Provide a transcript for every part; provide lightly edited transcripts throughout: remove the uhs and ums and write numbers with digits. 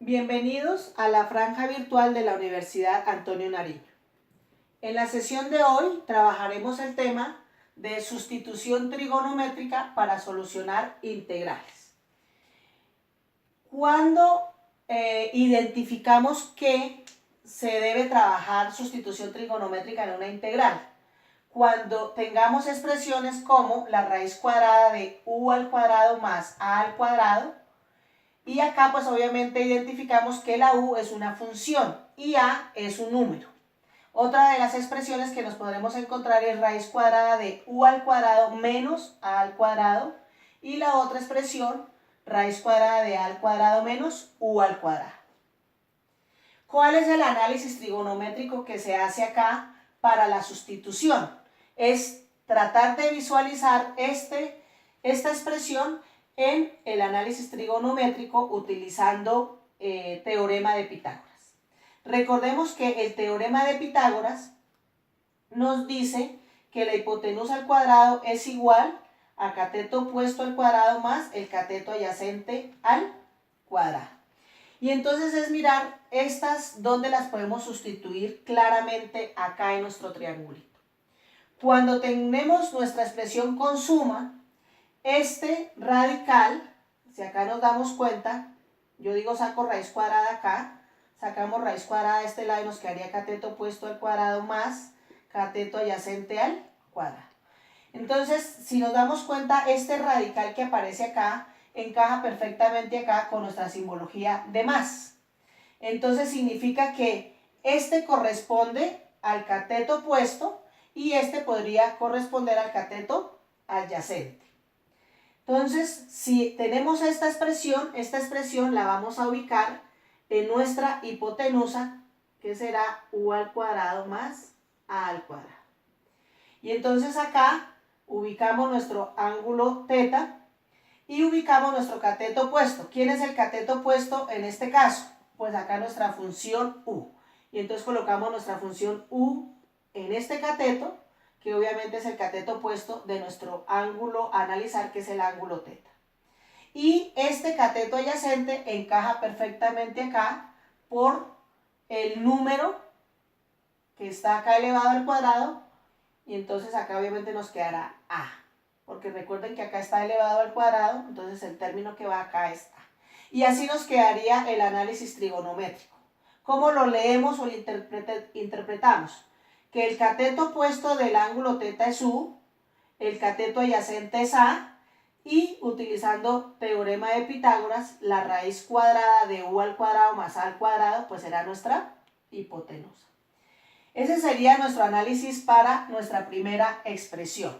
Bienvenidos a la franja virtual de la Universidad Antonio Nariño. En la sesión de hoy trabajaremos el tema de sustitución trigonométrica para solucionar integrales. ¿Cuándo identificamos que se debe trabajar sustitución trigonométrica en una integral? Cuando tengamos expresiones como la raíz cuadrada de u al cuadrado más a al cuadrado, y acá pues obviamente identificamos que la u es una función y a es un número. Otra de las expresiones que nos podremos encontrar es raíz cuadrada de u al cuadrado menos a al cuadrado, y la otra expresión raíz cuadrada de a al cuadrado menos u al cuadrado. ¿Cuál es el análisis trigonométrico que se hace acá para la sustitución? Es tratar de visualizar esta expresión en el análisis trigonométrico utilizando teorema de Pitágoras. Recordemos que el teorema de Pitágoras nos dice que la hipotenusa al cuadrado es igual a cateto opuesto al cuadrado más el cateto adyacente al cuadrado. Y entonces es mirar estas donde las podemos sustituir claramente acá en nuestro triangulito. Cuando tenemos nuestra expresión con suma, este radical, si acá nos damos cuenta, yo digo saco raíz cuadrada acá, sacamos raíz cuadrada de este lado y nos quedaría cateto opuesto al cuadrado más cateto adyacente al cuadrado. Entonces, si nos damos cuenta, este radical que aparece acá encaja perfectamente acá con nuestra simbología de más. Entonces significa que este corresponde al cateto opuesto y este podría corresponder al cateto adyacente. Entonces, si tenemos esta expresión la vamos a ubicar en nuestra hipotenusa, que será u al cuadrado más a al cuadrado. Y entonces acá ubicamos nuestro ángulo θ y ubicamos nuestro cateto opuesto. ¿Quién es el cateto opuesto en este caso? Pues acá nuestra función u. Y entonces colocamos nuestra función u en este cateto, que obviamente es el cateto opuesto de nuestro ángulo a analizar, que es el ángulo θ. Y este cateto adyacente encaja perfectamente acá por el número que está acá elevado al cuadrado, y entonces acá obviamente nos quedará a, porque recuerden que acá está elevado al cuadrado, entonces el término que va acá es a. Y así nos quedaría el análisis trigonométrico. ¿Cómo lo leemos o lo interpretamos? Que el cateto opuesto del ángulo θ es u, el cateto adyacente es a, y utilizando teorema de Pitágoras, la raíz cuadrada de u al cuadrado más a al cuadrado, pues será nuestra hipotenusa. Ese sería nuestro análisis para nuestra primera expresión.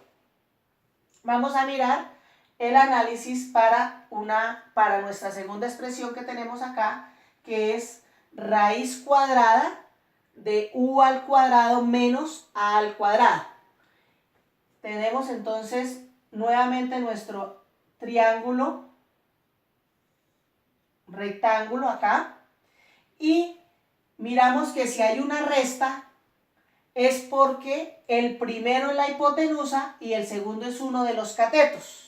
Vamos a mirar el análisis para nuestra segunda expresión que tenemos acá, que es raíz cuadrada de u al cuadrado menos a al cuadrado. Tenemos entonces nuevamente nuestro triángulo rectángulo acá, y miramos que si hay una resta es porque el primero es la hipotenusa y el segundo es uno de los catetos.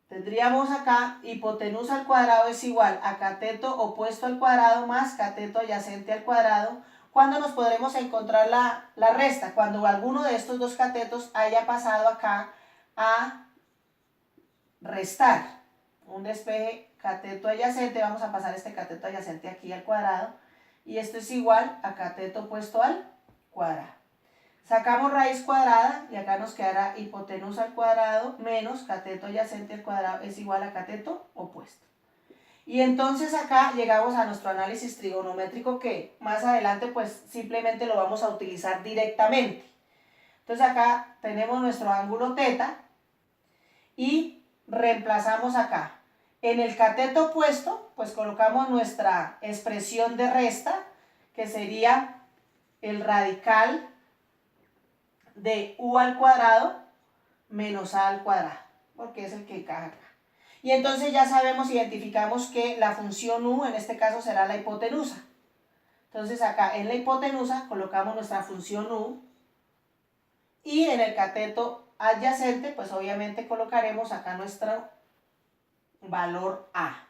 Tendríamos acá hipotenusa al cuadrado es igual a cateto opuesto al cuadrado más cateto adyacente al cuadrado. ¿Cuándo nos podremos encontrar la resta? Cuando alguno de estos dos catetos haya pasado acá a restar. Un despeje cateto adyacente, vamos a pasar este cateto adyacente aquí al cuadrado, y esto es igual a cateto opuesto al cuadrado. Sacamos raíz cuadrada y acá nos quedará hipotenusa al cuadrado menos cateto adyacente al cuadrado es igual a cateto opuesto. Y entonces acá llegamos a nuestro análisis trigonométrico, que más adelante pues simplemente lo vamos a utilizar directamente. Entonces acá tenemos nuestro ángulo θ y reemplazamos acá. En el cateto opuesto pues colocamos nuestra expresión de resta, que sería el radical de u al cuadrado menos a al cuadrado, porque es el que encaja acá. Y entonces ya sabemos, identificamos que la función u en este caso será la hipotenusa. Entonces acá en la hipotenusa colocamos nuestra función u, y en el cateto adyacente pues obviamente colocaremos acá nuestro valor a.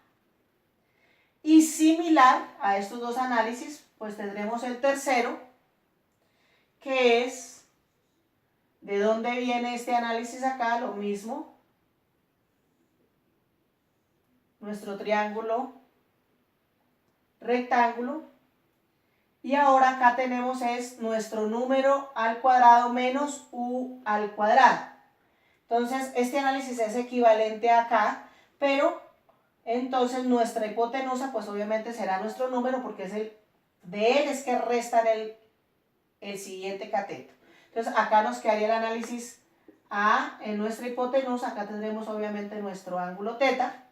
Y si similar a estos dos análisis, pues tendremos el tercero, que es, ¿de dónde viene este análisis acá? Lo mismo, nuestro triángulo rectángulo, y ahora acá tenemos es nuestro número al cuadrado menos u al cuadrado. Entonces este análisis es equivalente a acá, pero entonces nuestra hipotenusa pues obviamente será nuestro número, porque es de él es que restan el siguiente cateto. Entonces acá nos quedaría el análisis A en nuestra hipotenusa. Acá tendremos obviamente nuestro ángulo teta.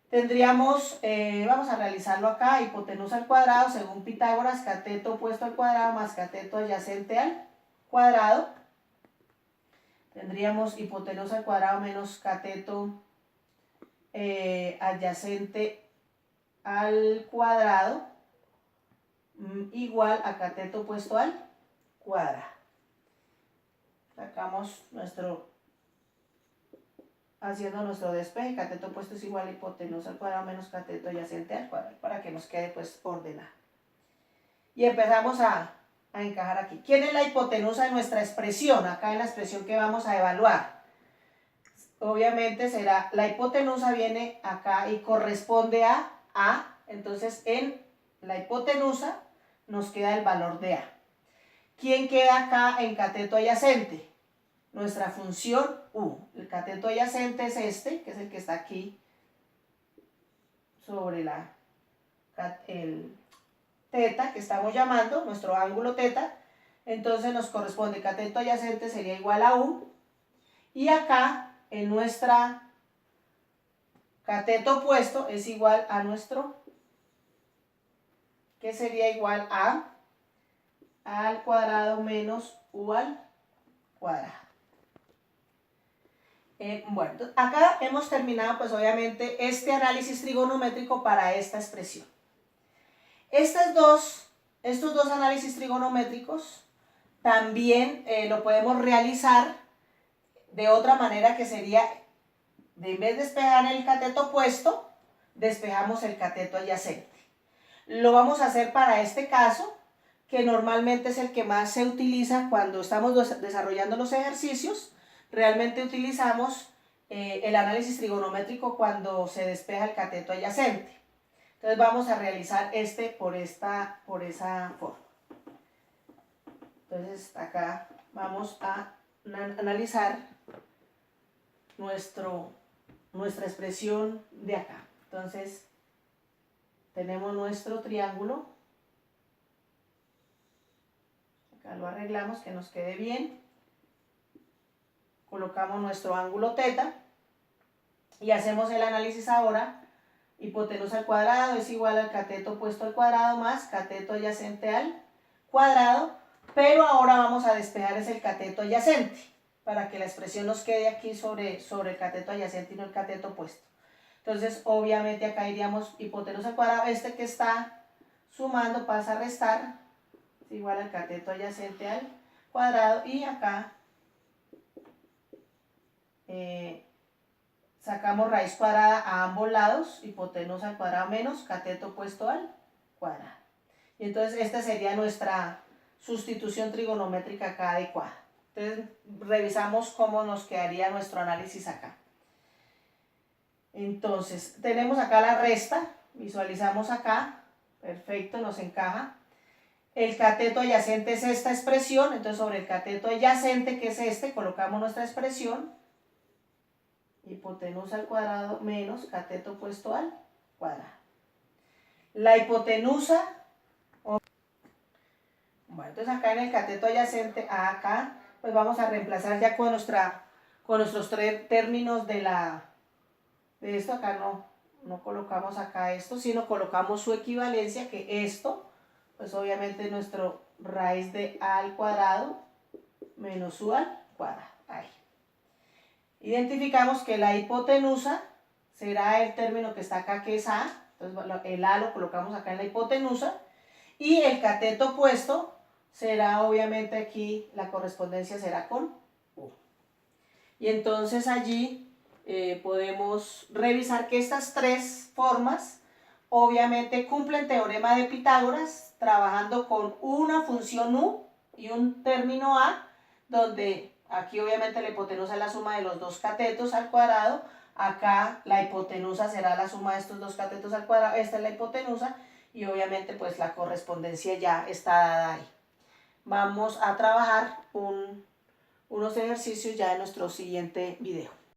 Tendríamos, vamos a realizarlo acá, hipotenusa al cuadrado, según Pitágoras, cateto opuesto al cuadrado más cateto adyacente al cuadrado. Tendríamos hipotenusa al cuadrado menos cateto adyacente al cuadrado igual a cateto opuesto al cuadrado. Sacamos haciendo nuestro despeje, cateto opuesto es igual a hipotenusa al cuadrado menos cateto adyacente al cuadrado, para que nos quede pues ordenado. Y empezamos a encajar aquí. ¿Quién es la hipotenusa de nuestra expresión? Acá en la expresión que vamos a evaluar. Obviamente será, la hipotenusa viene acá y corresponde a A, entonces en la hipotenusa nos queda el valor de A. ¿Quién queda acá en cateto adyacente? Nuestra función U. El cateto adyacente es este, que es el que está aquí sobre el teta que estamos llamando, nuestro ángulo teta. Entonces nos corresponde cateto adyacente sería igual a U. Y acá en nuestra cateto opuesto es igual a nuestro, que sería igual a al cuadrado menos U al cuadrado. Bueno, acá hemos terminado pues obviamente este análisis trigonométrico para esta expresión. Estos dos análisis trigonométricos también lo podemos realizar de otra manera, que sería, en vez de despejar el cateto opuesto, despejamos el cateto adyacente. Lo vamos a hacer para este caso, que normalmente es el que más se utiliza cuando estamos desarrollando los ejercicios. Realmente utilizamos el análisis trigonométrico cuando se despeja el cateto adyacente. Entonces vamos a realizar por esa forma. Entonces acá vamos a analizar nuestra expresión de acá. Entonces tenemos nuestro triángulo. Acá lo arreglamos que nos quede bien. Colocamos nuestro ángulo teta y hacemos el análisis ahora. Hipotenusa al cuadrado es igual al cateto opuesto al cuadrado más cateto adyacente al cuadrado, pero ahora vamos a despejar el cateto adyacente para que la expresión nos quede aquí sobre el cateto adyacente y no el cateto opuesto. Entonces obviamente acá iríamos hipotenusa al cuadrado, este que está sumando pasa a restar, es igual al cateto adyacente al cuadrado, y acá sacamos raíz cuadrada a ambos lados, hipotenusa al cuadrado menos cateto opuesto al cuadrado. Y entonces esta sería nuestra sustitución trigonométrica acá adecuada. Entonces revisamos cómo nos quedaría nuestro análisis acá. Entonces tenemos acá la resta, visualizamos acá, perfecto, nos encaja. El cateto adyacente es esta expresión, entonces sobre el cateto adyacente, que es este, colocamos nuestra expresión. Hipotenusa al cuadrado menos cateto opuesto al cuadrado. La hipotenusa, bueno, entonces acá en el cateto adyacente a acá, pues vamos a reemplazar ya con nuestros tres términos de esto. Acá no colocamos acá esto, sino colocamos su equivalencia, que esto, pues obviamente nuestro raíz de a al cuadrado menos u al cuadrado. Ahí. Identificamos que la hipotenusa será el término que está acá, que es A, entonces el A lo colocamos acá en la hipotenusa, y el cateto opuesto será obviamente aquí, la correspondencia será con U. Y entonces allí podemos revisar que estas tres formas obviamente cumplen teorema de Pitágoras, trabajando con una función u y un término a, donde aquí obviamente la hipotenusa es la suma de los dos catetos al cuadrado, acá la hipotenusa será la suma de estos dos catetos al cuadrado, esta es la hipotenusa, y obviamente pues la correspondencia ya está dada ahí. Vamos a trabajar unos ejercicios ya en nuestro siguiente video.